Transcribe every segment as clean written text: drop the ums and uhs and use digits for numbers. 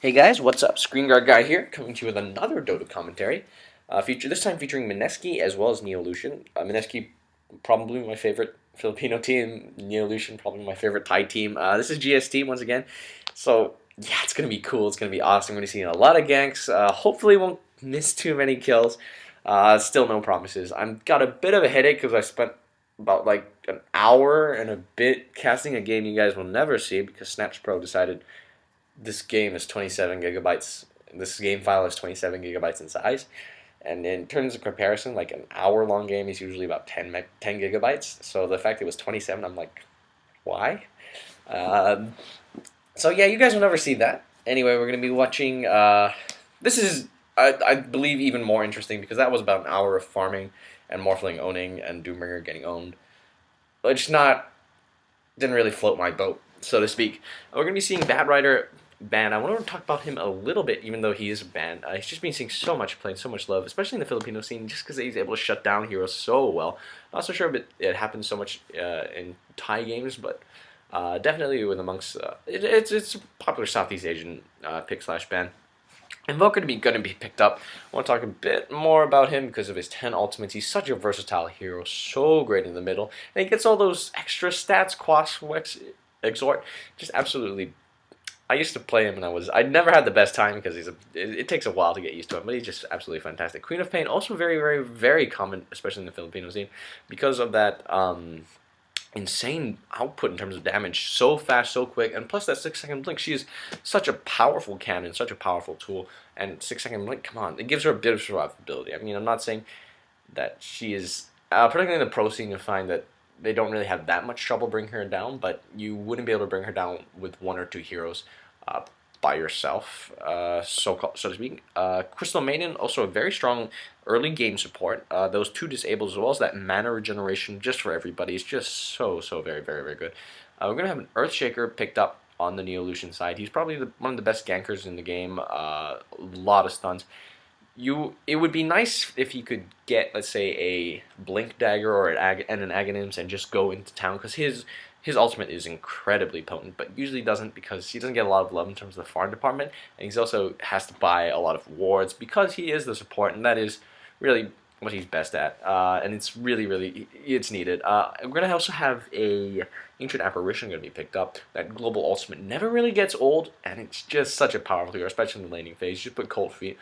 Hey guys, what's up? ScreenguardGuy here, coming to you with another Dota commentary. This time featuring Mineski as well as Neolution. Mineski, probably my favorite Filipino team. Neolution, probably my favorite Thai team. This is GST once again. So, yeah, it's going to be cool. It's going to be awesome. We're going to see a lot of ganks. Hopefully won't miss too many kills. Still no promises. I've got a bit of a headache because I spent about like an hour and a bit casting a game you guys will never see because Snaps Pro decided this game is 27 gigabytes. This game file is 27 gigabytes in size. And in terms of comparison, like an hour-long game is usually about 10 gigabytes. So the fact it was 27, I'm like, why? So yeah, you guys will never see that. Anyway, we're going to be watching... this is, I believe, even more interesting because that was about an hour of farming and Morphling owning and Doombringer getting owned. Which didn't really float my boat, so to speak. We're going to be seeing Bad Rider banned. I want to talk about him a little bit, even though he is banned. He's just been seeing so much play and so much love, especially in the Filipino scene, just because he's able to shut down heroes so well. Not so sure if it happens so much in Thai games, but definitely with amongst it's a popular Southeast Asian pick/ban. Invoker going to be picked up. I want to talk a bit more about him because of his 10 ultimates. He's such a versatile hero, so great in the middle, and he gets all those extra stats, Quash, Wex, Exhort, just absolutely. I used to play him and I never had the best time because it takes a while to get used to him, but he's just absolutely fantastic. Queen of Pain, also very, very, very common, especially in the Filipino scene, because of that insane output in terms of damage, so fast, so quick, and plus that 6-second blink. She is such a powerful cannon, such a powerful tool, and 6-second blink, come on, it gives her a bit of survivability. I mean, I'm not saying that she is, particularly in the pro scene, you find that they don't really have that much trouble bringing her down, but you wouldn't be able to bring her down with 1 or 2 heroes by yourself, so to speak. Crystal Maiden, also a very strong early game support. Those 2 disables as well as that mana regeneration just for everybody is just so very, very, very good. We're going to have an Earthshaker picked up on the Neolution side. He's probably one of the best gankers in the game, a lot of stuns. It would be nice if you could get, let's say, a Blink Dagger or an Aghanims and just go into town, because his ultimate is incredibly potent, but usually doesn't because he doesn't get a lot of love in terms of the farm department, and he also has to buy a lot of wards because he is the support, and that is really what he's best at, and it's really it's needed. We're going to also have a Ancient Apparition going to be picked up. That global ultimate never really gets old, and it's just such a powerful hero, especially in the laning phase. You just put Cold Feet.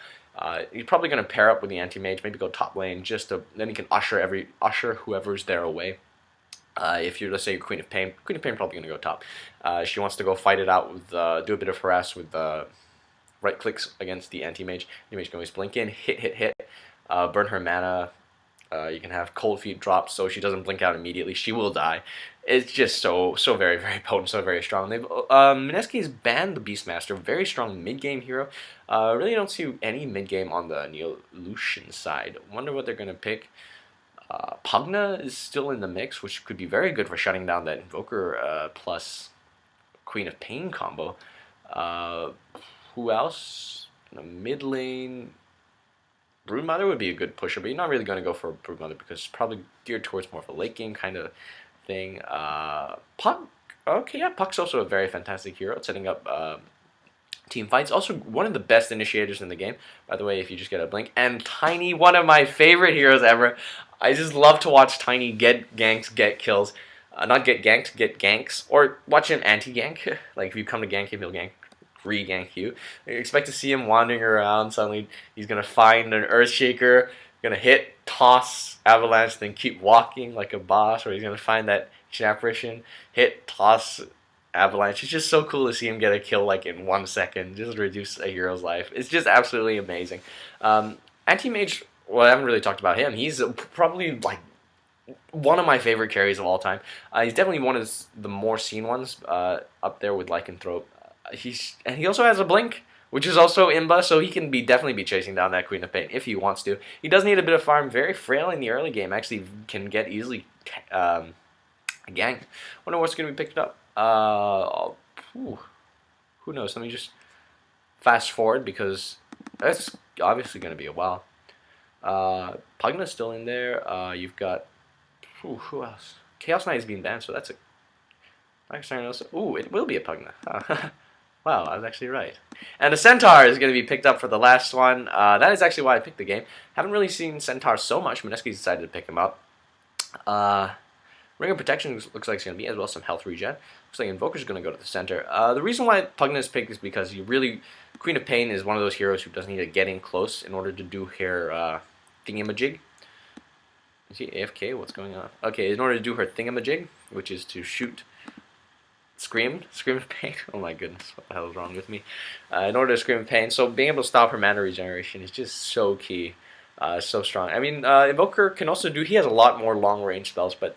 You're probably going to pair up with the anti-mage, maybe go top lane, then you can usher whoever's there away. If you're, let's say, Queen of Pain probably going to go top. She wants to go fight it out with, do a bit of harass with right clicks against the anti-mage. Anti-mage can always blink in, hit, burn her mana. You can have Cold Feet drop so she doesn't blink out immediately. She will die. It's just so very, very potent, so very strong. Mineski has banned the Beastmaster, very strong mid-game hero. Really don't see any mid-game on the Neolution side. Wonder what they're going to pick. Pugna is still in the mix, which could be very good for shutting down that Invoker plus Queen of Pain combo. Who else? In the mid lane, Broodmother would be a good pusher, but you're not really going to go for Broodmother because it's probably geared towards more of a late game kind of thing. Puck, okay, yeah, Puck's also a very fantastic hero at setting up team fights. Also one of the best initiators in the game, by the way, if you just get a blink. And Tiny, one of my favorite heroes ever. I just love to watch Tiny get ganks, get kills. Not get ganked, get ganks. Or watch him anti-gank. Like if you come to gank him, he'll re-gank you. You expect to see him wandering around. Suddenly he's going to find an Earthshaker, going to hit, toss, avalanche, then keep walking like a boss. Or he's going to find that apparition, hit, toss, avalanche. It's just so cool to see him get a kill like in 1 second, just reduce a hero's life. It's just absolutely amazing. Anti-mage, well, I haven't really talked about him. He's probably like one of my favorite carries of all time. He's definitely one of the more seen ones, up there with Lycanthrope. And he also has a blink, which is also imba, so he can definitely be chasing down that Queen of Pain if he wants to. He does need a bit of farm, very frail in the early game. Actually, can get easily ganked. Wonder what's going to be picked up. Who knows? Let me just fast forward because that's obviously going to be a while. Pugna's still in there. You've got who else? Chaos Knight is being banned, so that's a. Ooh, it will be a Pugna. Wow, I was actually right. And the Centaur is going to be picked up for the last one. That is actually why I picked the game. Haven't really seen Centaur so much. Mineski decided to pick him up. Ring of Protection looks like it's going to be, as well as some health regen. Looks like Invoker's going to go to the center. The reason why Pugna is picked is because you really... Queen of Pain is one of those heroes who doesn't need to get in close in order to do her thingamajig. Is he AFK? What's going on? Okay, in order to do her thingamajig, which is to shoot... Scream of Pain. Oh my goodness, what the hell is wrong with me? In order to Scream of Pain, so being able to stop her mana regeneration is just so key, so strong. I mean, Invoker can also do. He has a lot more long range spells, but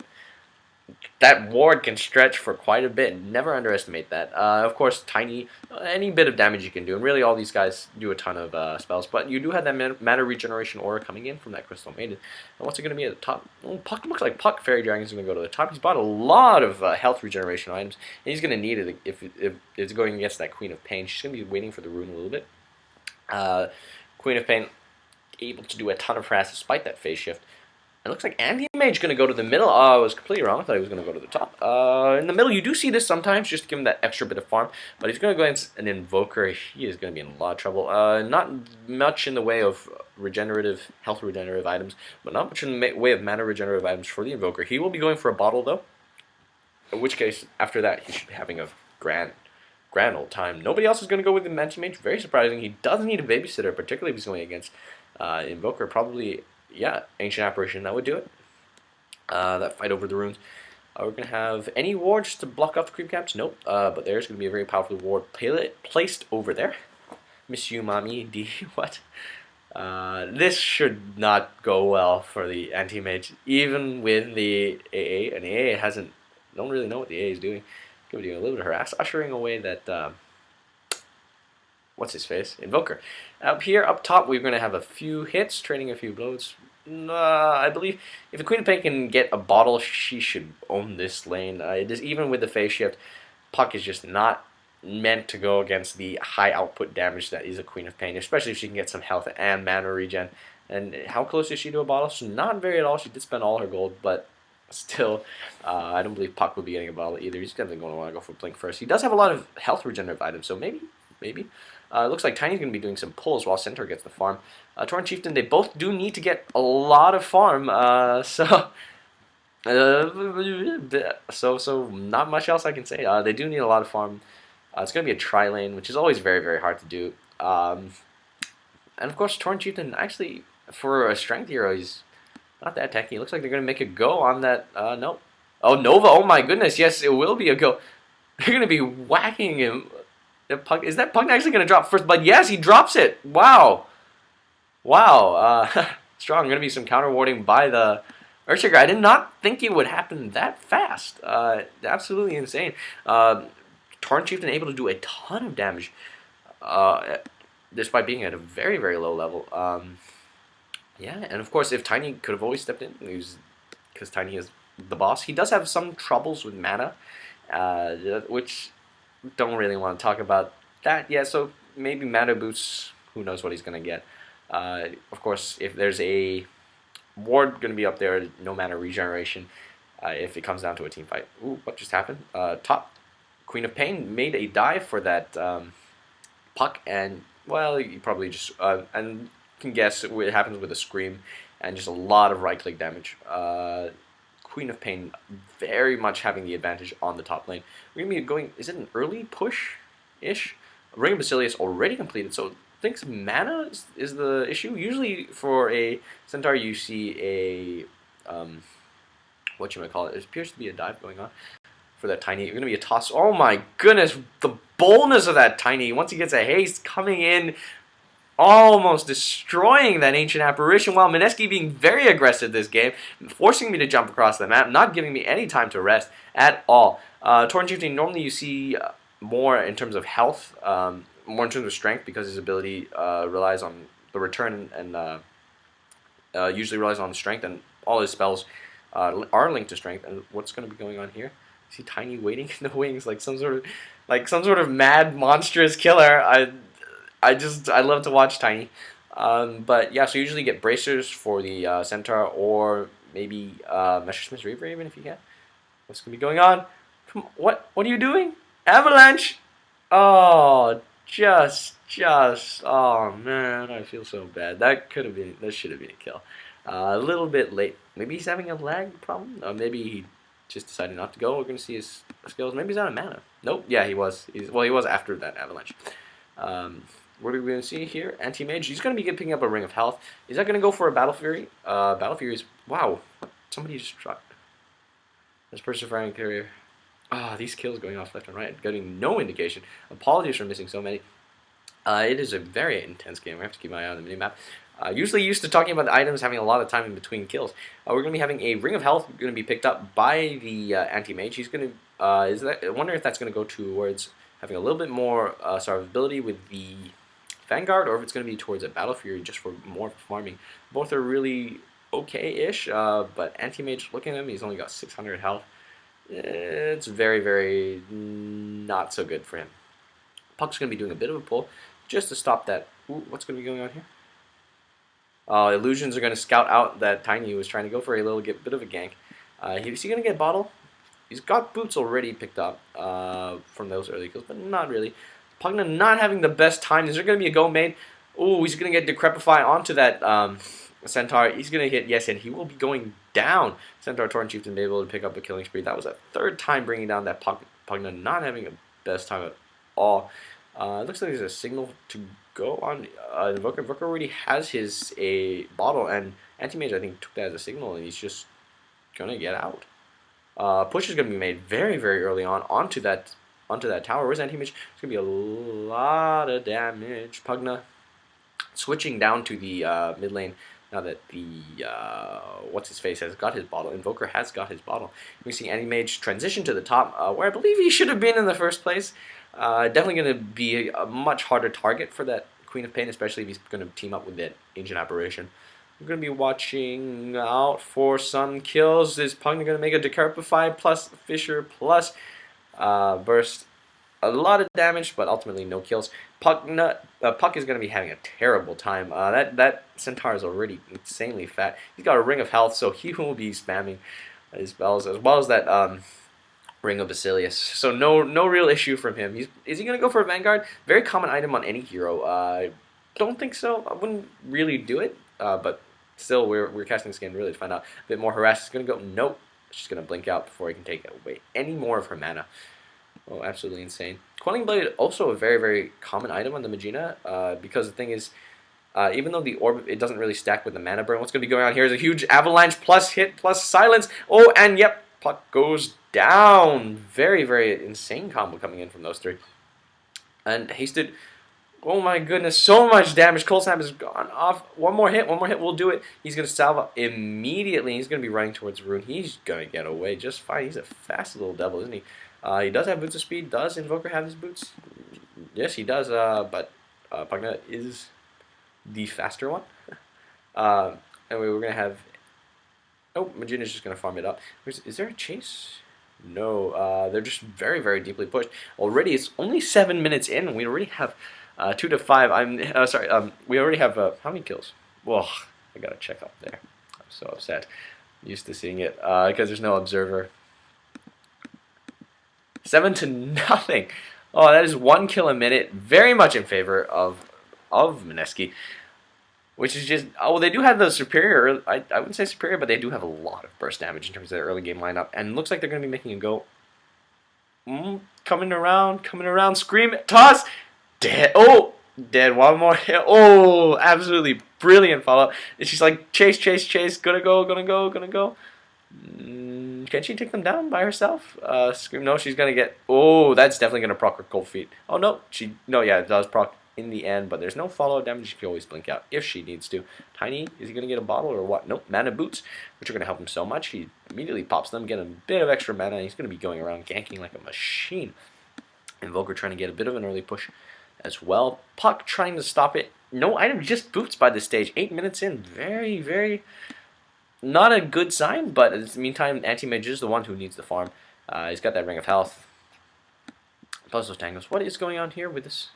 that ward can stretch for quite a bit. Never underestimate that. Of course, Tiny, any bit of damage you can do, and really all these guys do a ton of spells. But you do have that mana regeneration aura coming in from that Crystal Maiden. And what's it going to be at the top? Well, Puck looks like Puck Fairy Dragon is going to go to the top. He's bought a lot of health regeneration items, and he's going to need it if it's going against that Queen of Pain. She's going to be waiting for the rune a little bit. Queen of Pain able to do a ton of harass despite that phase shift. It looks like Anti-Mage going to go to the middle. I was completely wrong. I thought he was going to go to the top. In the middle, you do see this sometimes, just to give him that extra bit of farm. But he's going to go against an Invoker. He is going to be in a lot of trouble. Not much in the way of health regenerative items, but not much in the way of mana regenerative items for the Invoker. He will be going for a bottle, though. In which case, after that, he should be having a grand old time. Nobody else is going to go with the Anti-Mage. Very surprising. He doesn't need a babysitter, particularly if he's going against Invoker. Probably... Yeah, Ancient Apparition, that would do it. That fight over the runes. We're going to have any wards to block off the creep camps? Nope. But there's going to be a very powerful ward placed over there. Miss you, mommy. D. What? This should not go well for the Anti-Mage. Even with the AA. And the AA don't really know what the AA is doing. Going to be doing a little bit of harass. Ushering away that... what's his face? Invoker. Up here, up top, we're going to have a few hits, trading a few blows. I believe if the Queen of Pain can get a bottle, she should own this lane. Even with the phase shift, Puck is just not meant to go against the high output damage that is a Queen of Pain, especially if she can get some health and mana regen. And how close is she to a bottle? So not very at all. She did spend all her gold, but still, I don't believe Puck will be getting a bottle either. He's definitely going to want to go for Blink first. He does have a lot of health regenerative items, so maybe. It looks like Tiny's going to be doing some pulls while Centaur gets the farm. Torrent Chieftain, they both do need to get a lot of farm, so not much else I can say. They do need a lot of farm. It's going to be a tri-lane, which is always very, very hard to do. And of course, Torrent Chieftain, actually, for a strength hero, he's not that techy. It looks like they're going to make a go on that. No. Oh, Nova, oh my goodness, yes, it will be a go. They're going to be whacking him. Is that Pugna actually going to drop first? But yes, he drops it. Wow. Strong. Going to be some counter warding by the Earthshaker. I did not think it would happen that fast. Absolutely insane. Torrent Chieftain able to do a ton of damage despite being at a very, very low level. Yeah, and of course, if Tiny could have always stepped in, because Tiny is the boss. He does have some troubles with mana, which... Don't really want to talk about that yet, so maybe mana boots, who knows what he's going to get. Of course, if there's a ward going to be up there, no mana regeneration, if it comes down to a team fight. Ooh, what just happened? Top Queen of Pain made a dive for that Puck, and, well, you probably just, and can guess what happens with a Scream, and just a lot of right-click damage. Queen of Pain very much having the advantage on the top lane. We're going to be going, is it an early push-ish? Ring of Basilius already completed, so I think mana is the issue. Usually for a Centaur you see a, whatchamacallit, it appears to be a dive going on for that Tiny. You're going to be a toss. Oh my goodness, the boldness of that Tiny. Once he gets a haste coming in, almost destroying that Ancient Apparition, while Mineski being very aggressive this game, forcing me to jump across the map, not giving me any time to rest at all. Torrent Chieftain, normally you see more in terms of health, more in terms of strength, because his ability relies on the return and usually relies on strength, and all his spells are linked to strength. And what's going to be going on here? See Tiny waiting in the wings like some sort of mad monstrous killer. I love to watch Tiny. But yeah, so you usually get bracers for the Centaur, or maybe Messerschmitt's Reaver even if you can. What's going to be going on? Come on, what are you doing? Avalanche! Oh, oh man, I feel so bad. That should have been a kill. A little bit late. Maybe he's having a lag problem. Maybe he just decided not to go. We're gonna see his skills. Maybe he's out of mana. Nope. Yeah, he was. Well, he was after that avalanche. What are we gonna see here? Anti-mage. He's gonna be picking up a ring of health. Is that gonna go for a battle fury? Battle fury is wow. Somebody just struck. This persevering carrier. Ah, these kills going off left and right, getting no indication. Apologies for missing so many. It is a very intense game. I have to keep my eye on the minimap. Usually used to talking about the items having a lot of time in between kills. We're going to be having a Ring of Health going to be picked up by the Anti-Mage. He's going to, I wonder if that's going to go towards having a little bit more survivability with the Vanguard, or if it's going to be towards a Battle Fury just for more farming. Both are really okay-ish, but Anti-Mage, looking at him, he's only got 600 health. It's very, very not so good for him. Puck's going to be doing a bit of a pull just to stop that. Ooh, what's going to be going on here? Illusions are going to scout out that Tiny was trying to go for a little bit of a gank. Is he going to get bottle? He's got boots already picked up from those early kills, but not really. Pugna not having the best time. Is there going to be a go made? Oh, he's going to get Decrepify onto that Centaur. He's going to hit, yes, and he will be going down. Centaur Torrent Chieftain be able to pick up a killing spree. That was a third time bringing down that Pugna, not having the best time at all. It looks like there's a signal to go on. Invoker already has his bottle, and Anti-Mage I think took that as a signal, and he's just going to get out. Push is going to be made very, very early on onto that tower. Where's Anti-Mage? It's going to be a lot of damage. Pugna switching down to the mid lane now that the what's-his-face has got his bottle. Invoker has got his bottle. We see Anti-Mage transition to the top, where I believe he should have been in the first place. Definitely going to be a much harder target for that Queen of Pain, especially if he's going to team up with that Ancient Apparition. We're going to be watching out for some kills. Is Pugna going to make a Decrepify plus Fissure plus Burst? A lot of damage, but ultimately no kills. Puck is going to be having a terrible time. That Centaur is already insanely fat. He's got a Ring of Health, so he will be spamming his spells, as well as that Ring of Basilius. So no real issue from him. Is he going to go for a Vanguard? Very common item on any hero. Don't think so. I wouldn't really do it, but still, we're casting this game really to find out. A bit more harass. Is going to go, nope. She's going to blink out before he can take away any more of her mana. Oh, absolutely insane. Quelling Blade, also a very, very common item on the Magina, because the thing is, even though the orb, it doesn't really stack with the mana burn, what's going to be going on here is a huge avalanche plus hit plus silence. Oh, and yep, Puck goes down. Very, very insane combo coming in from those three. And Hasted, oh my goodness, so much damage. Cold Snap has gone off. One more hit will do it. He's going to salve immediately. He's going to be running towards Rune. He's going to get away just fine. He's a fast little devil, isn't he? He does have boots of speed. Does Invoker have his boots? Yes, he does. But Pugna is the faster one. Anyway, we're gonna have. Oh, Magina's just gonna farm it up. Is there a chase? No. They're just very, very deeply pushed. Already, it's only 7 minutes in, and we already have 2 to 5. I'm sorry. We already have how many kills? Whoa, I gotta check up there. I'm so upset. I'm used to seeing it because there's no observer. 7-0. Oh, that is 1 kill a minute. Very much in favor of Mineski, which is just, oh, they do have the superior. I wouldn't say superior, but they do have a lot of burst damage in terms of their early game lineup, and looks like they're going to be making a go. Coming around. Scream, toss, dead. Oh, dead. One more hit. Oh, absolutely brilliant follow up. And she's like, chase. Gonna go. Can she take them down by herself? Scream, no, she's gonna get. Oh, that's definitely gonna proc her cold feet. Oh no, yeah, it does proc in the end, but there's no follow-up damage. She can always blink out if she needs to. Tiny, is he gonna get a bottle or what? Nope, mana boots, which are gonna help him so much. He immediately pops them, get a bit of extra mana, and he's gonna be going around ganking like a machine. Invoker trying to get a bit of an early push as well. Puck trying to stop it. No item, just boots by this stage. 8 minutes in, very, very. Not a good sign, but in the meantime, Anti-Mage is the one who needs the farm. He's got that Ring of Health. Plus those tangles. What is going on here with this?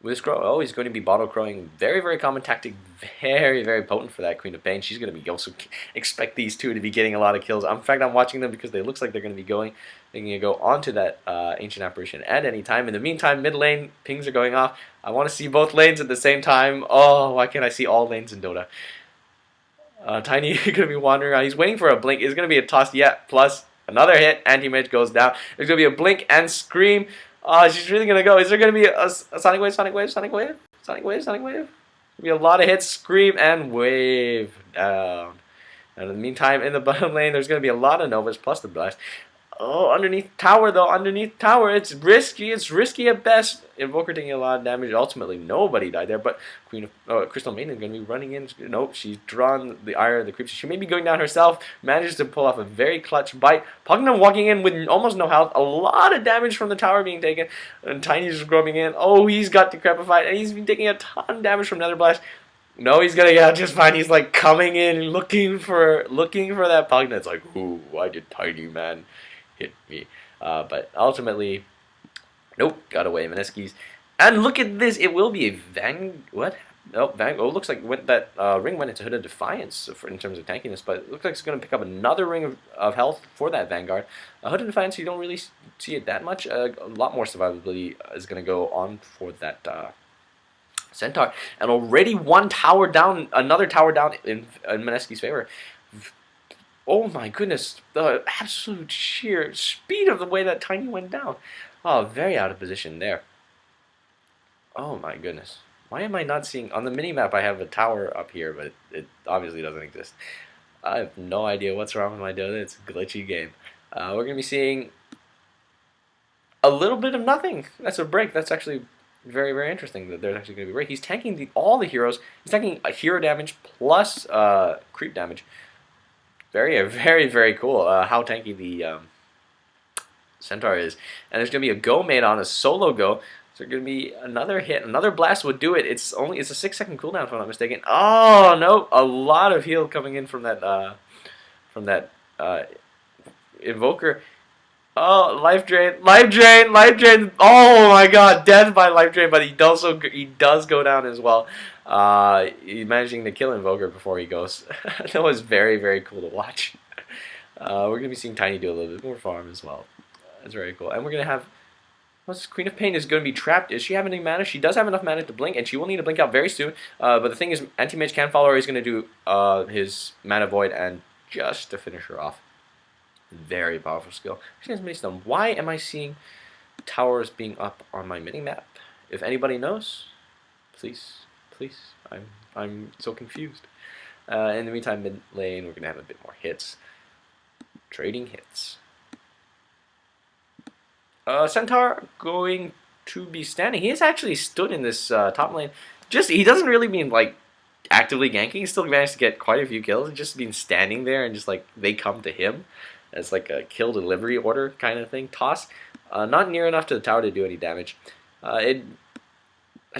With this crow, oh, he's going to be bottle crowing. Very, very common tactic. Very, very potent for that Queen of Pain. She's going to be also expect these two to be getting a lot of kills. In fact, I'm watching them because they looks like they're going to be going. They're going to go onto that Ancient Apparition at any time. In the meantime, mid lane pings are going off. I want to see both lanes at the same time. Oh, why can't I see all lanes in Dota? Tiny going to be wandering around. He's waiting for a blink. It's going to be a toss. Yeah, plus another hit. Anti-mage goes down. There's going to be a blink and scream. She's really going to go. Is there going to be a Sonic Wave, Sonic Wave, Sonic Wave? Sonic Wave, Sonic Wave? There'll be a lot of hits. Scream and wave down. And in the meantime, in the bottom lane, there's going to be a lot of Novas plus the Blast. Oh, underneath tower, though. Underneath tower. It's risky. It's risky at best. Invoker taking a lot of damage. Ultimately, nobody died there. But Queen of Crystal Maiden is going to be running in. Nope, she's drawn the ire of the creeps. She may be going down herself. Manages to pull off a very clutch bite. Pugnum walking in with almost no health. A lot of damage from the tower being taken. And Tiny's just roaming in. Oh, he's got decrepified. And he's been taking a ton of damage from Nether Blast. No, he's gonna get out just fine. He's like coming in, looking for that Pugna. It's like, ooh, why did Tiny Man hit me? But ultimately, nope, got away. Mineski's. And look at this. It will be a What? Oh, oh, looks like that ring went into Hood of Defiance in terms of tankiness, but it looks like it's going to pick up another ring of health for that Vanguard. Hood of Defiance, you don't really see it that much. A lot more survivability is going to go on for that Centaur. And already one tower down, another tower down in Mineski's favor. Oh my goodness, the absolute sheer speed of the way that Tiny went down. Oh, very out of position there. Oh my goodness. Why am I not seeing... On the mini-map I have a tower up here, but it obviously doesn't exist. I have no idea what's wrong with my Dota. It's a glitchy game. We're going to be seeing a little bit of nothing. That's a break. That's actually very, very interesting that there's actually going to be a break. He's tanking all the heroes. He's tanking a hero damage plus creep damage. Very, very, very cool how tanky the Centaur is. And there's going to be a go made on a solo go. So going to be another hit, another blast would do it. It's a 6-second cooldown if I'm not mistaken. Oh no, a lot of heal coming in from that Invoker. Oh, life drain, life drain, life drain. Oh my God, death by life drain, but he does go down as well. He's managing to kill Invoker before he goes. That was very, very cool to watch. We're gonna be seeing Tiny do a little bit more farm as well. That's very cool, and we're gonna have. Queen of Pain is going to be trapped. Does she have any mana? She does have enough mana to blink, and she will need to blink out very soon. But the thing is, Anti-Mage can follow her. He's going to do his Mana Void, and just to finish her off. Very powerful skill. Why am I seeing towers being up on my mini-map? If anybody knows, please. I'm so confused. In the meantime, mid lane, we're going to have a bit more hits. Trading hits. Centaur going to be standing. He has actually stood in this top lane. He doesn't really mean like actively ganking. He still managed to get quite a few kills. He's just been standing there and just like they come to him. It's like a kill delivery order kind of thing. Toss. Not near enough to the tower to do any damage. I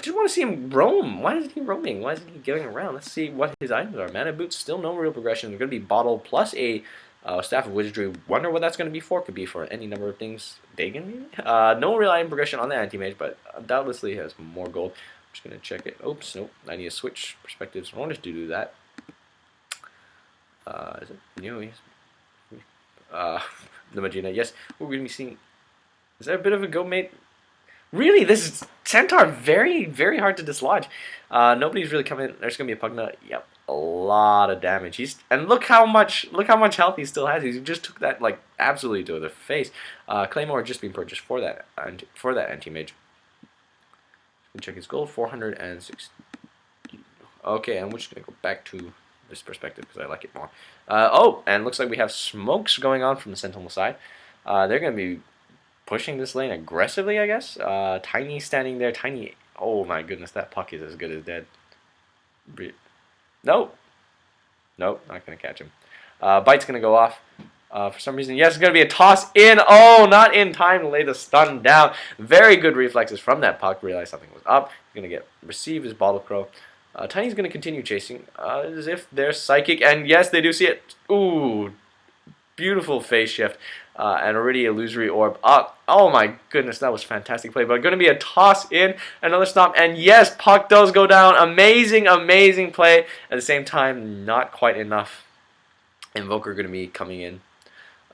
just want to see him roam. Why isn't he roaming? Why isn't he going around? Let's see what his items are. Mana Boots, still no real progression. They're going to be Bottle plus a Staff of Wizardry. Wonder what that's going to be for. Could be for any number of things. Dagon, maybe? No real item progression on the Anti-Mage, but doubtlessly has more gold. I'm just going to check it. Oops, nope. I need to switch perspectives in order to do that. Is it new? The Magina, yes. We're going to be seeing... Is that a bit of a go, mate? Really, this is Centaur very, very hard to dislodge. Nobody's really coming. There's going to be a Pugna. Yep. A lot of damage. And look how much health he still has. He just took that like absolutely to the face. Claymore just being purchased for that Anti-Mage. Check his gold, 460. Okay, and we're just gonna go back to this perspective because I like it more. Oh, and looks like we have smokes going on from the Sentinel side. They're gonna be pushing this lane aggressively, I guess. Tiny standing there. Tiny. Oh my goodness, that puck is as good as dead. Nope. Nope, not going to catch him. Bite's going to go off. For some reason, yes, it's going to be a toss in. Oh, not in time to lay the stun down. Very good reflexes from that puck. Realized something was up. He's going to receive his Bottle Crow. Tiny's going to continue chasing as if they're psychic. And yes, they do see it. Ooh. beautiful phase shift, and already illusory orb up. Oh my goodness, that was fantastic play. But going to be a toss in, another stomp, and yes, Puck does go down. Amazing, amazing play. At the same time, not quite enough. Invoker going to be coming in.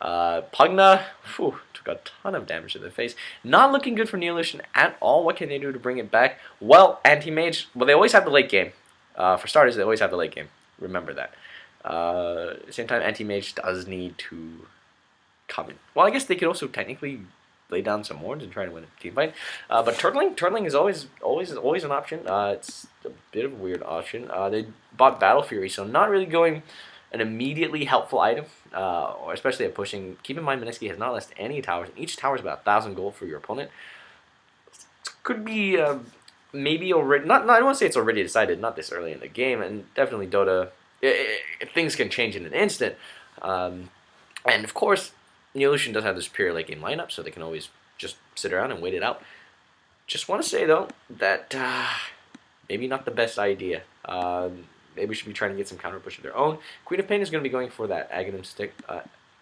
Pugna, took a ton of damage to the face. Not looking good for Neolution at all. What can they do to bring it back? Well, Anti-Mage, well, they always have the late game. For starters, they always have the late game. Remember that. At the same time, Anti-Mage does need to come in. Well, I guess they could also technically lay down some wards and try to win a team fight. But turtling is always an option. It's a bit of a weird option. They bought Battle Fury, so not really going an immediately helpful item, or especially at pushing. Keep in mind, Mineski has not lost any towers. Each tower is about 1,000 gold for your opponent. Could be maybe already. I don't want to say it's already decided. Not this early in the game, and definitely Dota. Things can change in an instant. And of course, Neolution does have this superior late game lineup, so they can always just sit around and wait it out. Just want to say though that maybe not the best idea. Maybe we should be trying to get some counter push of their own. Queen of Pain is going to be going for that Aghanim stick,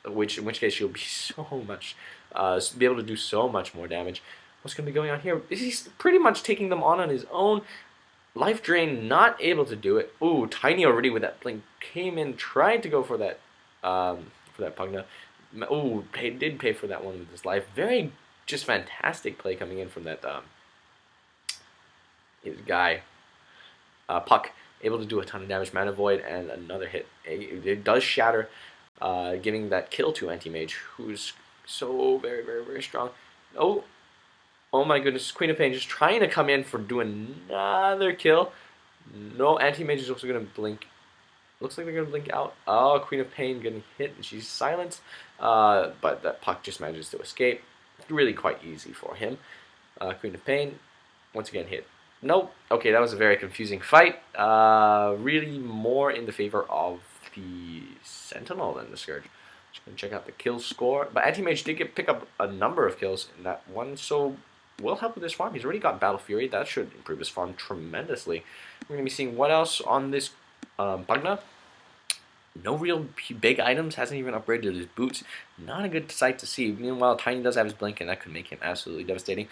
in which case she'll be be able to do so much more damage. What's going to be going on here? He's pretty much taking them on his own. Life Drain, not able to do it. Ooh, Tiny already with that blink came in, tried to go for that Pugna. Ooh, did pay for that one with his life. Very just fantastic play coming in from that his guy, Puck. Able to do a ton of damage, Mana Void, and another hit. It does shatter, giving that kill to Anti-Mage, who's so very strong. Oh my goodness, Queen of Pain just trying to come in for doing another kill. No, Anti-Mage is also going to blink. Looks like they're going to blink out. Oh, Queen of Pain getting hit, and she's silenced. But that Puck just manages to escape. Really quite easy for him. Queen of Pain, once again hit. Nope. Okay, that was a very confusing fight. Really more in the favor of the Sentinel than the Scourge. Just going to check out the kill score. But Anti-Mage did pick up a number of kills in that one, so will help with his farm. He's already got Battle Fury. That should improve his farm tremendously. We're going to be seeing what else on this Pugna. No real big items. Hasn't even upgraded his boots. Not a good sight to see. Meanwhile, Tiny does have his blink, and that could make him absolutely devastating.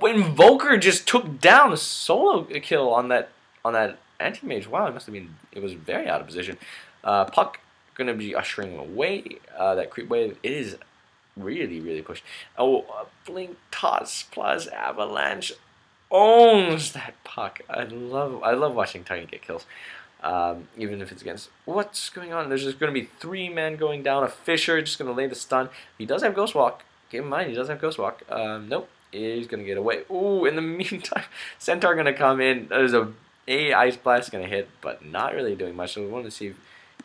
Invoker just took down a solo kill on that Anti-Mage. Wow, it was very out of position. Puck going to be ushering away that creep wave. It is really pushed. Blink toss plus avalanche owns that Puck. I love watching Tiny get kills. Even if it's against... What's going on? There's just going to be 3 men going down. A Fisher just going to lay the stun. He does have Ghost Walk. Keep in mind, he does have Ghost Walk. Nope. He's going to get away. Ooh, in the meantime, Centaur going to come in. There's a Ice Blast going to hit, but not really doing much. So we want to see if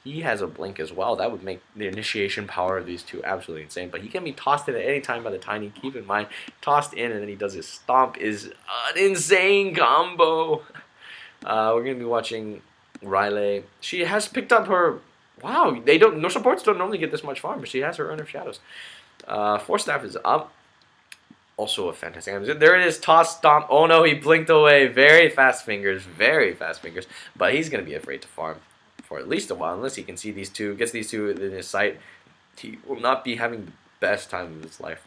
he has a blink as well. That would make the initiation power of these two absolutely insane. But he can be tossed in at any time by the Tiny. Keep in mind, tossed in and then he does his stomp is an insane combo. We're going to be watching Riley. She has picked up her... Wow, no supports don't normally get this much farm, but she has her Urn of Shadows. Force Staff is up. Also a fantastic item. There it is, toss, stomp. Oh no, he blinked away. Very fast fingers. But he's going to be afraid to farm for at least a while, unless he can see these two, gets these two in his sight. He will not be having the best time of his life.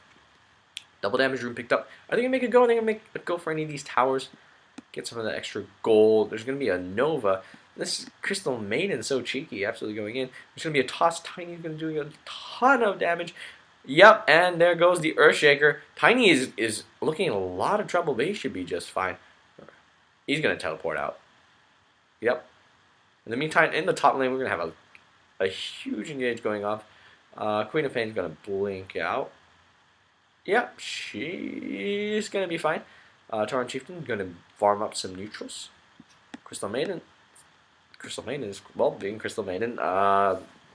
Double damage room picked up. Are they going to make a go? Are they going to make a go for any of these towers? Get some of that extra gold. There's going to be a Nova. This Crystal Maiden so cheeky, absolutely going in. There's going to be a toss. Tiny's going to do a ton of damage. Yep, and there goes the Earthshaker. Tiny is looking in a lot of trouble, but he should be just fine. He's going to teleport out. Yep. In the meantime, in the top lane, we're going to have a huge engage going off. Queen of Pain is going to blink out. Yep, she's going to be fine. Tauren Chieftain is going to farm up some neutrals. Crystal Maiden is, well, being Crystal Maiden,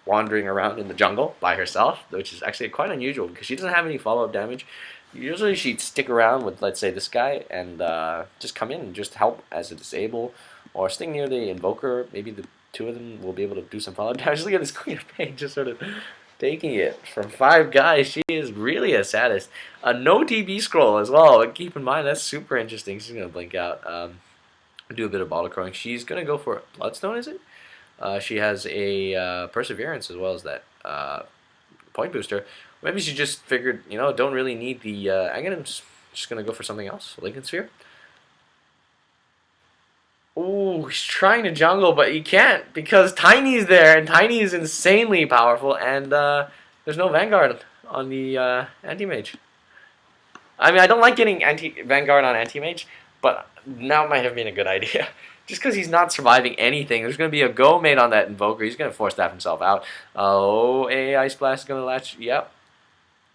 wandering around in the jungle by herself, which is actually quite unusual because she doesn't have any follow-up damage. Usually she'd stick around with, let's say, this guy and just come in and just help as a disable or stay near the Invoker. Maybe the two of them will be able to do some follow-up damage. Look at this Queen of Pain just sort of taking it from 5 guys. She is really a sadist. A no TB scroll as well. Keep in mind, that's super interesting. She's going to blink out. Do a bit of bottle crowing. She's going to go for Bloodstone, is it? She has a Perseverance as well as that point booster. Maybe she just figured, you know, don't really need the Aghanim's. Just gonna go for something else. Lincoln Sphere. Ooh, he's trying to jungle, but he can't because Tiny's there, and Tiny is insanely powerful, and there's no Vanguard on the anti-mage. I mean, I don't like getting Vanguard on anti-mage, but now might have been a good idea. Just because he's not surviving anything. There's going to be a go made on that Invoker. He's going to force staff himself out. Oh, Ice Blast is going to latch. Yep.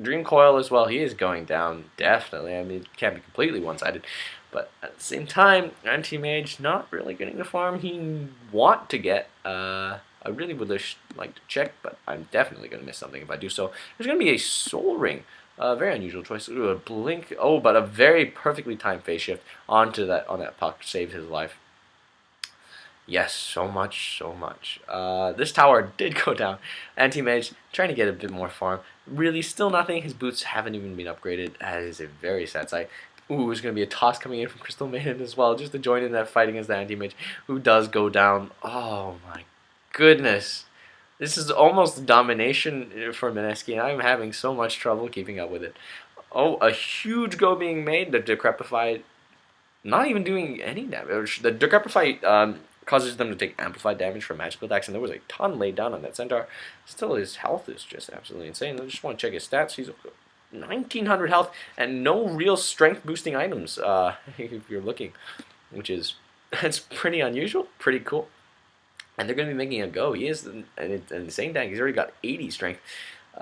Dream Coil as well. He is going down, definitely. I mean, it can't be completely one-sided. But at the same time, Anti-Mage not really getting the farm he want to get. I really would like to check, but I'm definitely going to miss something if I do so. There's going to be a Soul Ring. Very unusual choice. Ooh, a blink. Oh, but a very perfectly timed phase shift onto that on that puck saved his life. Yes, so much, so much. This tower did go down. Anti-Mage trying to get a bit more farm. Really, still nothing. His boots haven't even been upgraded. That is a very sad sight. Ooh, there's going to be a toss coming in from Crystal Maiden as well, just to join in that fight against the Anti-Mage, who does go down. Oh my goodness. This is almost domination for Mineski, and I'm having so much trouble keeping up with it. Oh, a huge go being made. The Decrepify not even doing any damage. The Decrepify causes them to take amplified damage from magical attacks, and there was a ton laid down on that Centaur. Still, his health is just absolutely insane. I just want to check his stats. He's 1900 health and no real strength boosting items if you're looking, which is that's pretty unusual, pretty cool. And they're going to be making a go. He is an insane tank. He's already got 80 strength.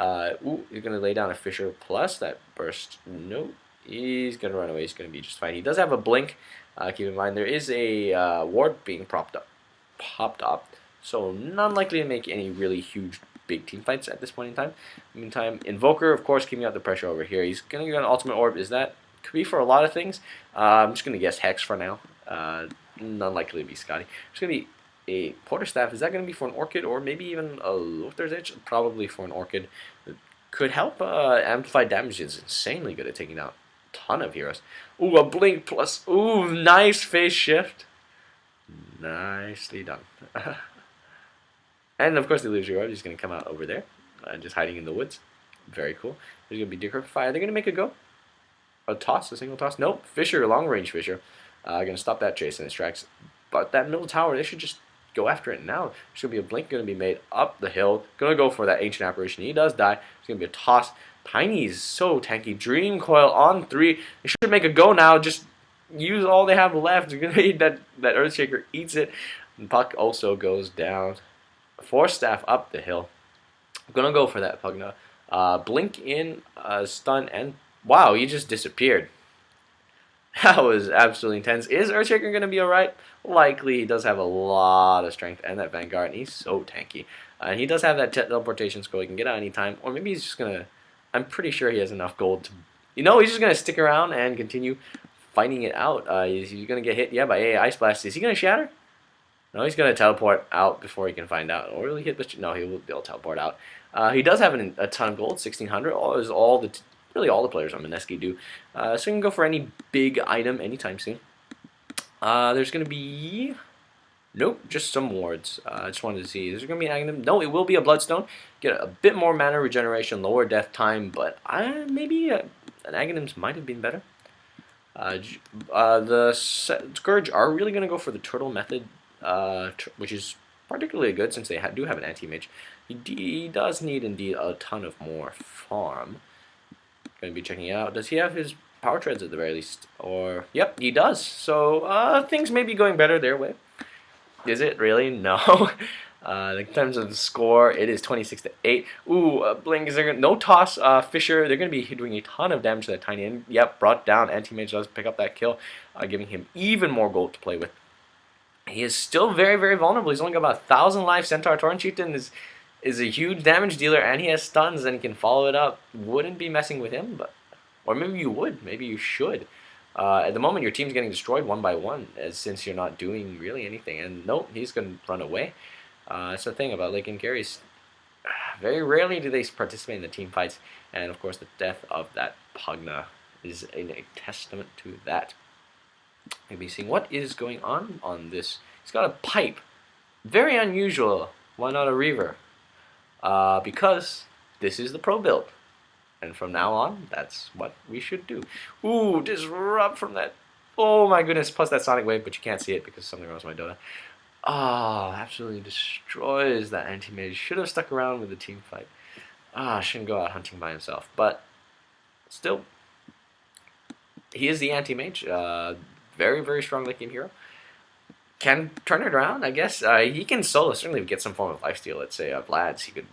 Ooh, he's going to lay down a Fissure plus that burst. Nope. He's going to run away. He's going to be just fine. He does have a blink. Keep in mind there is a ward being popped up. So not likely to make any really huge big team fights at this point in time. Meantime, Invoker, of course, keeping out the pressure over here. He's going to get an Ultimate Orb. Is that? Could be for a lot of things. I'm just going to guess Hex for now. Not likely to be Scotty. It's going to be a Porter Staff. Is that going to be for an Orchid or maybe even a Lothar's Edge? Probably for an Orchid. It could help. Amplified damage is insanely good at taking out a ton of heroes. Ooh, a Blink plus. Ooh, nice phase shift. Nicely done. And of course, the Illusory Orb is going to come out over there, just hiding in the woods. Very cool. There's going to be Decrepify. Are they going to make a go? A toss? A single toss? Nope. Fissure, long range Fissure. Going to stop that chase and its tracks. But that middle tower, they should just go after it now. There's going to be a blink going to be made up the hill. Going to go for that Ancient Apparition. He does die. There's going to be a toss. Tiny is so tanky. Dream Coil on 3. They should make a go now. Just use all they have left. They're going to need that Earthshaker eats it. And Puck also goes down. Force Staff up the hill. I'm going to go for that Pugna. Blink in, stun, and wow, he just disappeared. That was absolutely intense. Is Earthshaker going to be alright? Likely. He does have a lot of strength and that Vanguard, and he's so tanky. And he does have that teleportation scroll he can get out anytime, or maybe he's just going to... I'm pretty sure he has enough gold to... You know, he's just going to stick around and continue fighting it out. Is he going to get hit? Yeah, by AA Ice Blast. Is he going to shatter? No, he's going to teleport out before he can find out. Or will he hit the... No, he will be able to teleport out. He does have a ton of gold, 1600. Really all the players on Mineski do. So you can go for any big item anytime soon. There's going to be... Nope, just some wards. I just wanted to see. Is there going to be an Aghanim? No, it will be a Bloodstone. Get a bit more mana regeneration, lower death time, but maybe an Aghanim's might have been better. The Scourge are really going to go for the turtle method, which is particularly good since they do have an anti-mage. He does need indeed a ton of more farm. Going to be checking it out. Does he have his power treads at the very least? Or yep, he does. So things may be going better their way. Is it really? No. In terms of the score, it is 26-8. Ooh, Blink is there. No toss. Fissure. They're going to be doing a ton of damage to that tiny. And yep, brought down. Anti-mage does pick up that kill, giving him even more gold to play with. He is still very, very vulnerable. He's only got about 1,000 life. Centaur Torrent Chieftain is a huge damage dealer, and he has stuns, and he can follow it up. Wouldn't be messing with him, but or maybe you would. Maybe you should. At the moment, your team's getting destroyed one by one, since you're not doing really anything. And nope, he's going to run away. That's the thing about Lake and Carries. Very rarely do they participate in the team fights, and of course, the death of that Pugna is a testament to that. Maybe seeing what is going on this. He's got a pipe. Very unusual. Why not a Reaver? Because this is the pro build. And from now on, that's what we should do. Ooh, disrupt from that. Oh my goodness, plus that Sonic Wave, but you can't see it because something wrong with my DotA. Ah, absolutely destroys that anti-mage. Should have stuck around with the team fight. Shouldn't go out hunting by himself. But still, he is the anti-mage. Very, very strong late game hero. Can turn it around, I guess. He can solo, certainly get some form of lifesteal. Let's say Vlad's, he could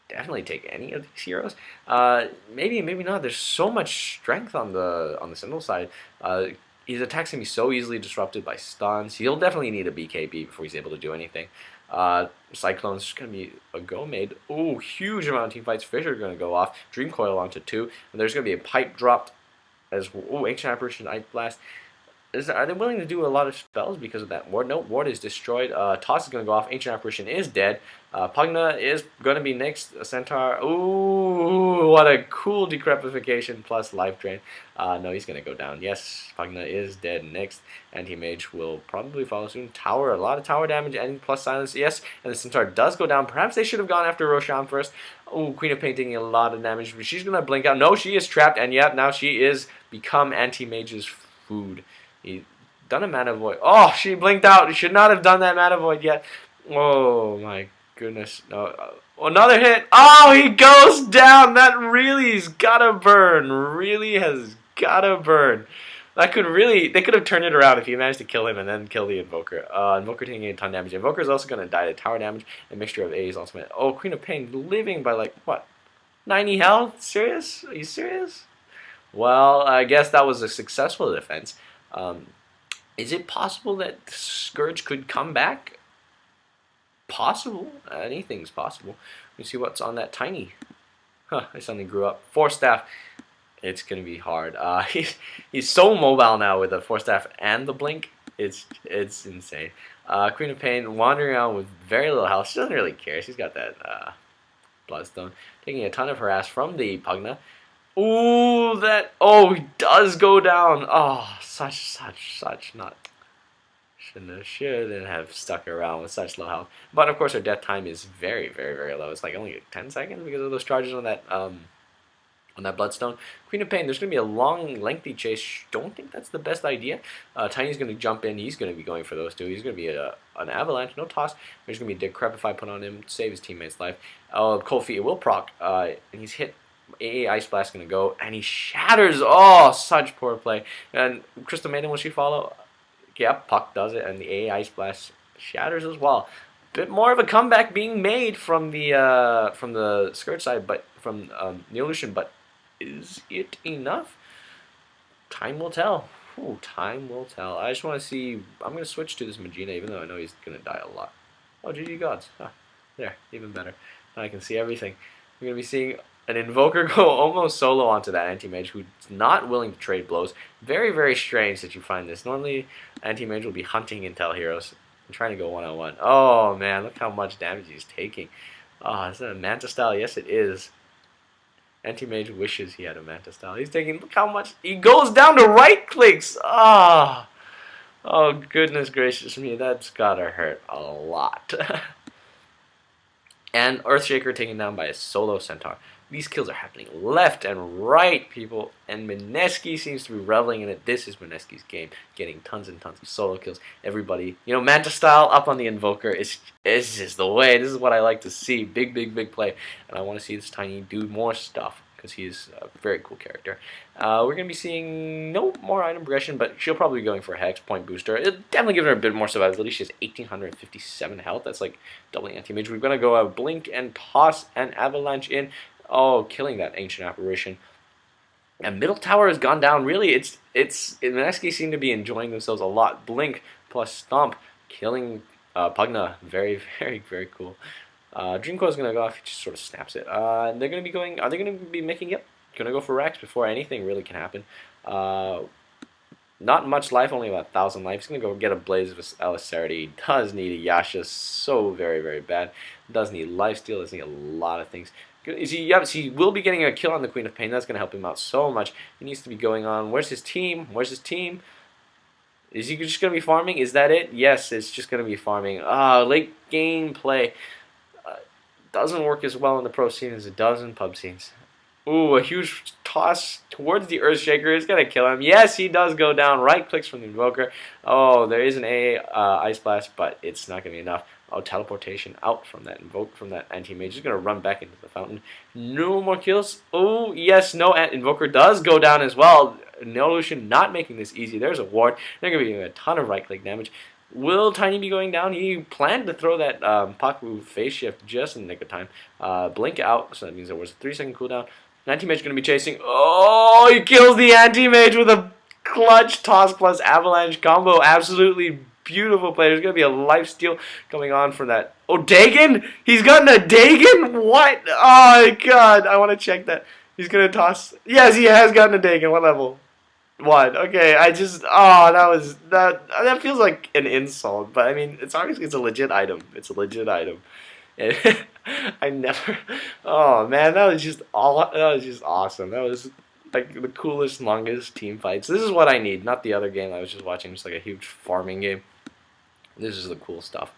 definitely take any of these heroes. Maybe not. There's so much strength on the Sentinel side. His attacks can be so easily disrupted by stuns. He'll definitely need a BKB before he's able to do anything. Cyclone's just going to be a go made. Oh, huge amount of team fights. Fisher going to go off. Dream Coil onto 2. And there's going to be a pipe dropped as Ancient Apparition, Ice Blast. Are they willing to do a lot of spells because of that ward? No, ward is destroyed. Toss is going to go off. Ancient Apparition is dead. Pugna is going to be next. Centaur. Ooh, what a cool decrepification plus life drain. No, he's going to go down. Yes, Pugna is dead next. Anti-Mage will probably follow soon. Tower, a lot of tower damage and plus silence. Yes, and the Centaur does go down. Perhaps they should have gone after Roshan first. Oh, Queen of Pain taking a lot of damage. She's going to blink out. No, she is trapped. And yep, now she is become Anti-Mage's food. He done a Mana Void. Oh, she blinked out. He should not have done that Mana Void yet. Oh my goodness. No. Another hit. Oh, he goes down. That really's gotta burn. Really has gotta burn. That could really, they could have turned it around if he managed to kill him and then kill the Invoker. Invoker taking a ton of damage. Invoker is also going to die to tower damage. A mixture of A's ultimate. Oh, Queen of Pain living by like, what? 90 health? Serious? Are you serious? Well, I guess that was a successful defense. Is it possible that Scourge could come back? Possible. Anything's possible. Let me see what's on that tiny. Huh, I suddenly grew up. Force Staff. It's going to be hard. He's so mobile now with the Force Staff and the Blink. It's insane. Queen of Pain wandering around with very little health. She doesn't really care. She's got that Bloodstone. Taking a ton of harass from the Pugna. Ooh, that, oh, he does go down. Oh, such not. Shouldn't have stuck around with such low health. But of course, her death time is very, very, very low. It's like only 10 seconds because of those charges on that Bloodstone. Queen of Pain, there's going to be a long, lengthy chase. Don't think that's the best idea. Tiny's going to jump in. He's going to be going for those two. He's going to be an avalanche. No toss. There's going to be a Decrepify put on him. Save his teammate's life. Cold Feet will proc. And he's hit. AA Ice Blast going to go. And he shatters. Oh, such poor play. And Crystal Maiden, will she follow? Yep, Puck does it. And the AA Ice Blast shatters as well. Bit more of a comeback being made from the Scourge side, but from Neolution, but is it enough? Time will tell. Ooh, time will tell. I just want to see. I'm going to switch to this Magina, even though I know he's going to die a lot. Oh, GG Gods. There, even better. Now I can see everything. We're going to be seeing an Invoker go almost solo onto that Anti-Mage, who's not willing to trade blows. Very, very strange that you find this. Normally, Anti-Mage will be hunting intel heroes and trying to go one-on-one. Oh, man, look how much damage he's taking. Oh, is that a Manta style? Yes, it is. Anti-Mage wishes he had a Manta style. He's taking, look how much, he goes down to right clicks. Ah, oh, goodness gracious me, that's gotta hurt a lot. And Earthshaker taken down by a solo Centaur. These kills are happening left and right, people. And Mineski seems to be reveling in it. This is Mineski's game. Getting tons and tons of solo kills. Everybody, you know, Manta style up on the Invoker is just the way. This is what I like to see. Big, big, big play. And I want to see this Tiny do more stuff, because he's a very cool character. We're going to be seeing no more item progression, but she'll probably be going for a Hex Point Booster. It'll definitely give her a bit more survivability. She has 1,857 health. That's like doubling Anti-Mage. We're going to go Blink and Toss and Avalanche in. Oh, killing that Ancient Apparition. And middle tower has gone down. Really, Mineski seem to be enjoying themselves a lot. Blink plus Stomp, killing Pugna. Very, very, very cool. Dreamcoil is going to go off. He just sort of snaps it. They're going to be going. Are they going to be making it? Going to go for Rex before anything really can happen. Not much life, only about 1,000 life. He's going to go get a Blaze of Alicerity. He does need a Yasha so very, very bad. Does need lifesteal. Does need a lot of things. Yes, he will be getting a kill on the Queen of Pain. That's going to help him out so much. He needs to be going on. Where's his team? Where's his team? Is he just going to be farming? Is that it? Yes, it's just going to be farming. Late game play. Doesn't work as well in the pro scene as it does in pub scenes. Ooh, a huge toss towards the Earthshaker is going to kill him. Yes, he does go down. Right clicks from the Invoker. Oh, there is an Ice Blast, but it's not going to be enough. Oh, teleportation out from that Invoke, from that Anti-Mage. He's going to run back into the fountain. No more kills. Oh, yes, no. Invoker does go down as well. Neolution not making this easy. There's a ward. They're going to be doing a ton of right-click damage. Will Tiny be going down? He planned to throw that Paku phase shift just in the nick of time. Blink out, so that means there was a 3-second cooldown. Anti-Mage going to be chasing. Oh, he kills the Anti-Mage with a clutch toss plus avalanche combo. Absolutely beautiful play. There's going to be a lifesteal coming on from that. Oh, Dagon? He's gotten a Dagon? What? Oh, my God. I want to check that. He's going to toss. Yes, he has gotten a Dagon. What level? 1. Okay, that feels like an insult, but I mean, it's obviously a legit item. It's a legit item. I never. Oh man, that was just awesome. That was like the coolest, longest team fights. This is what I need, not the other game I was just watching. Just like a huge farming game. This is the cool stuff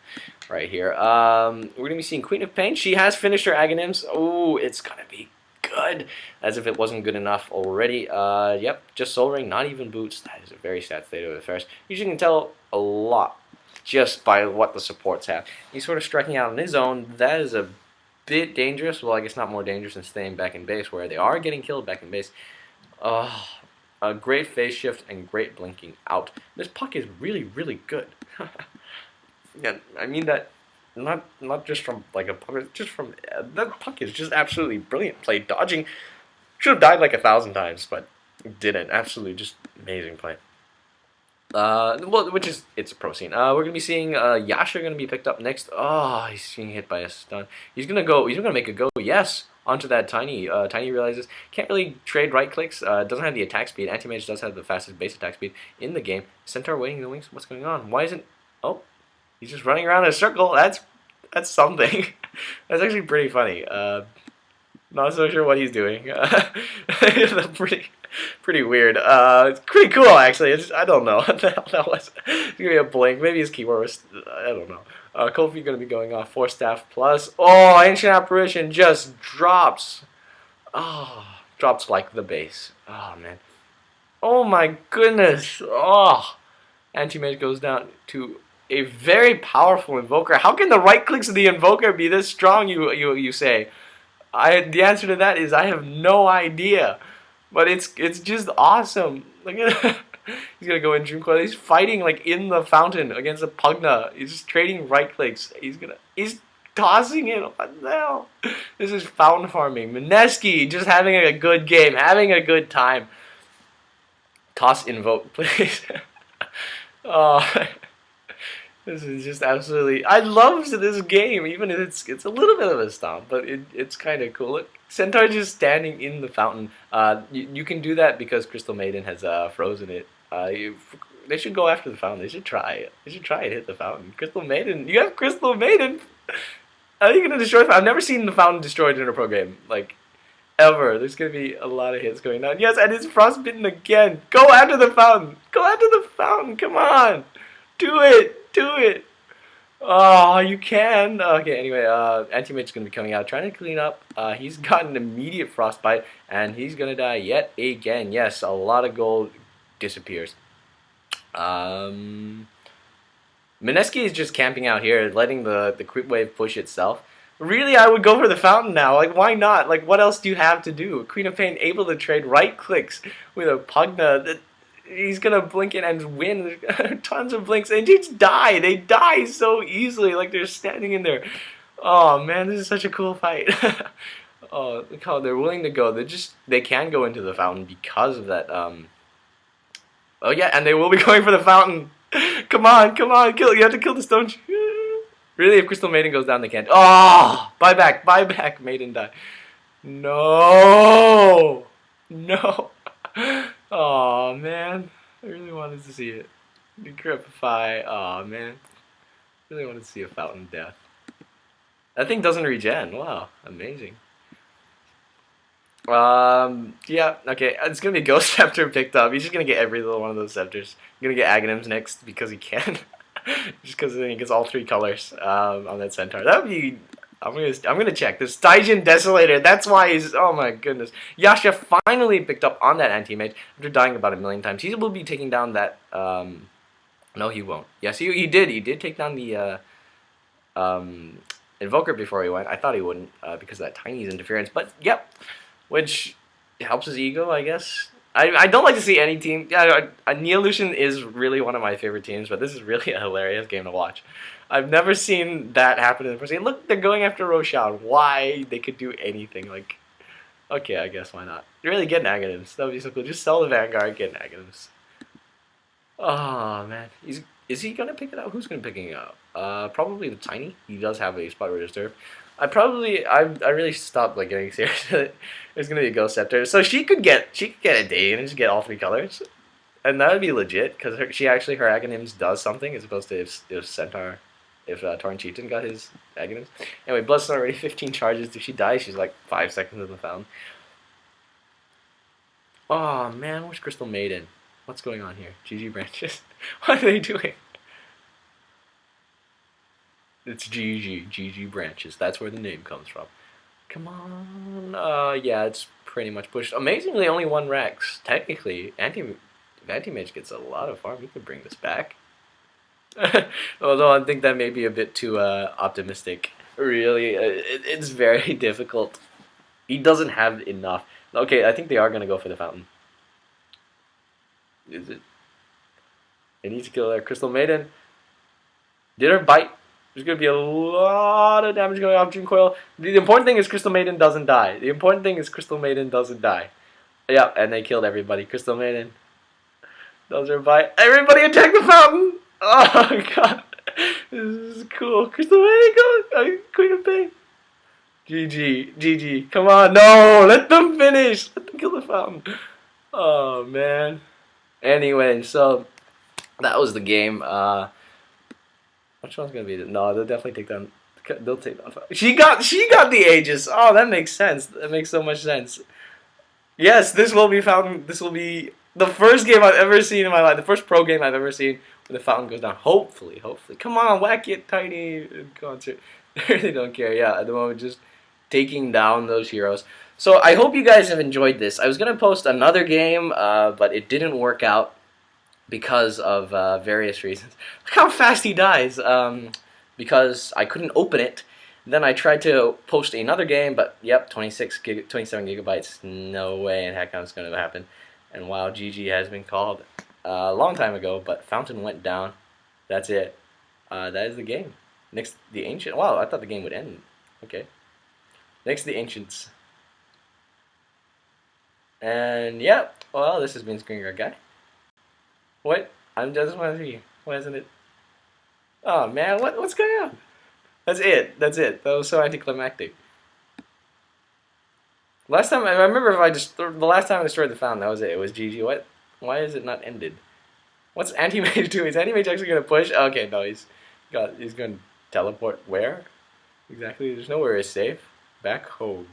right here. We're gonna be seeing Queen of Pain. She has finished her Aghanims. Oh, it's gonna be good, as if it wasn't good enough already. Yep, just Soul Ring, not even boots. That is a very sad state of affairs. You can tell a lot just by what the supports have. He's sort of striking out on his own. That is a bit dangerous. Well, I guess not more dangerous than staying back in base, where they are getting killed back in base. A great phase shift and great blinking out. This puck is really, really good. Yeah, I mean that not just from like a puck, just from that puck is just absolutely brilliant play. Dodging, should have died like 1,000 times, but didn't. Absolutely just amazing play. Well, which is, it's a pro scene. We're gonna be seeing Yasha gonna be picked up next. Oh, he's being hit by a stun. He's gonna make a go. Yes, onto that Tiny. Tiny realizes can't really trade right clicks. Doesn't have the attack speed. Anti-Mage does have the fastest base attack speed in the game. Centaur waiting in the wings. What's going on? Why isn't? Oh, he's just running around in a circle. That's something. That's actually pretty funny. Not so sure what he's doing. Pretty weird. It's pretty cool actually. I don't know what the hell that was. It's gonna be a blink. Maybe his keyword was, I don't know. Kofi gonna be going off 4 staff plus. Oh, Ancient Apparition just drops. Oh, drops like the base. Oh man. Oh my goodness. Oh, Anti-Mage goes down to a very powerful Invoker. How can the right clicks of the Invoker be this strong? You say. The answer to that is I have no idea. But it's just awesome. Look at he's gonna go in Dream Coil. He's fighting like in the fountain against a Pugna. He's just trading right clicks. He's tossing it. What the hell? This is fountain farming. Mineski just having a good game, having a good time. Toss Invoke, please. Oh, this is just absolutely. I love this game, even if it's a little bit of a stomp, but it's kind of cool. Look, Centaur just standing in the fountain. You can do that because Crystal Maiden has frozen it. They should go after the fountain. They should try it. They should try and hit the fountain. Crystal Maiden. You have Crystal Maiden. How are you gonna destroy the fountain? I've never seen the fountain destroyed in a pro game, like ever. There's gonna be a lot of hits going on. Yes, and it's frostbitten again. Go after the fountain. Go after the fountain. Come on, do it. Do it. Oh, you can. Okay, anyway, Anti-Mage is going to be coming out, trying to clean up. He's got an immediate frostbite, and he's going to die yet again. Yes, a lot of gold disappears. Mineski is just camping out here, letting the creep wave push itself. Really, I would go for the fountain now. Like, why not? Like, what else do you have to do? Queen of Pain able to trade right clicks with a Pugna. He's gonna blink it and win. Tons of blinks, and dudes die. They die so easily, like they're standing in there. Oh man, this is such a cool fight. Oh, look how they're willing to go. They can go into the fountain because of that. Oh yeah, and they will be going for the fountain. Come on, kill. You have to kill the stone. Really, if Crystal Maiden goes down, they can't. Oh, buy back, Maiden die. No. Oh man, I really wanted to see it. Decrepify. Oh man, really wanted to see a fountain death. That thing doesn't regen. Wow, amazing. Yeah, okay. It's gonna be Ghost Scepter picked up. He's just gonna get every little one of those scepters. He's gonna get Aghanims next because he can. Just because he gets all 3 colors on that Centaur. That would be I'm gonna check. The Stygian Desolator, that's why he's, oh my goodness. Yasha finally picked up on that anti-mage after dying about 1,000,000 times. He will be taking down that, no he won't. Yes, he did take down the, Invoker before he went. I thought he wouldn't, because of that Tiny's interference, but yep. Which helps his ego, I guess. I don't like to see any team. Yeah, Neolution is really one of my favorite teams, but this is really a hilarious game to watch. I've never seen that happen in the first game. Look, they're going after Roshan. Why? They could do anything. Like, okay, I guess why not? Really get negatives. That would be so cool. Just sell the Vanguard, get negatives. Oh man, is he gonna pick it up? Who's gonna pick it up? Probably the Tiny. He does have a spot register. I really stopped like getting serious. It's gonna be a Ghost Scepter, so she could get a day and just get all 3 colors, and that would be legit because her Aghanims does something as opposed to if Centaur, if Torrent Chieftain got his Aghanims. Anyway, Bloodstone already 15 charges. If she dies, she's like 5 seconds in the fountain. Oh man, where's Crystal Maiden? What's going on here? GG branches. What are they doing? It's GG branches. That's where the name comes from. Come on. Yeah, it's pretty much pushed. Amazingly, only 1 Rex. Technically, Anti-Mage gets a lot of farm. You could bring this back. Although I think that may be a bit too optimistic. Really, it's very difficult. He doesn't have enough. Okay, I think they are going to go for the fountain. Is it? They need to kill their Crystal Maiden. Did her bite? There's going to be a lot of damage going off Dream Coil. The important thing is Crystal Maiden doesn't die. Yeah, and they killed everybody. Crystal Maiden does her bite. Everybody attack the fountain! Oh god. This is cool. Crystal Maiden, go! Queen of Pain. GG. Come on. No! Let them finish! Let them kill the fountain. Oh man. Anyway, so that was the game. Which one's gonna be? No, they'll definitely take down. They'll take down. She got the Aegis. Oh, that makes sense. That makes so much sense. Yes, this will be fountain. This will be the first game I've ever seen in my life. The first pro game I've ever seen when the fountain goes down. Hopefully. Come on, whack it, Tiny in concert. They really don't care. Yeah, at the moment, just taking down those heroes. So I hope you guys have enjoyed this. I was gonna post another game, but it didn't work out because of various reasons. Look how fast he dies. Because I couldn't open it. Then I tried to post another game, but yep, 27 gigabytes. No way in heck that's going to happen. And wow, GG has been called a long time ago, but Fountain went down. That's it. That is the game. Next, the Ancient. Wow, I thought the game would end. Okay. Next, the Ancients. And yeah, well, this has been ScreenguardGuy. What? I just want to see. Why isn't it? Oh man, what's going on? That's it. That was so anticlimactic. Last time I remember, the last time I destroyed the fountain, that was it. It was GG. What? Why is it not ended? What's Anti-Mage doing? Is Anti-Mage actually gonna push? Okay, no, he's gonna teleport where? Exactly. There's nowhere is safe. Back home.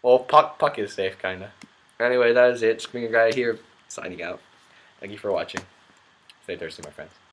Well, Puck is safe, kinda. Anyway, that is it. ScreenguardGuy here, signing out. Thank you for watching. Stay thirsty, my friends.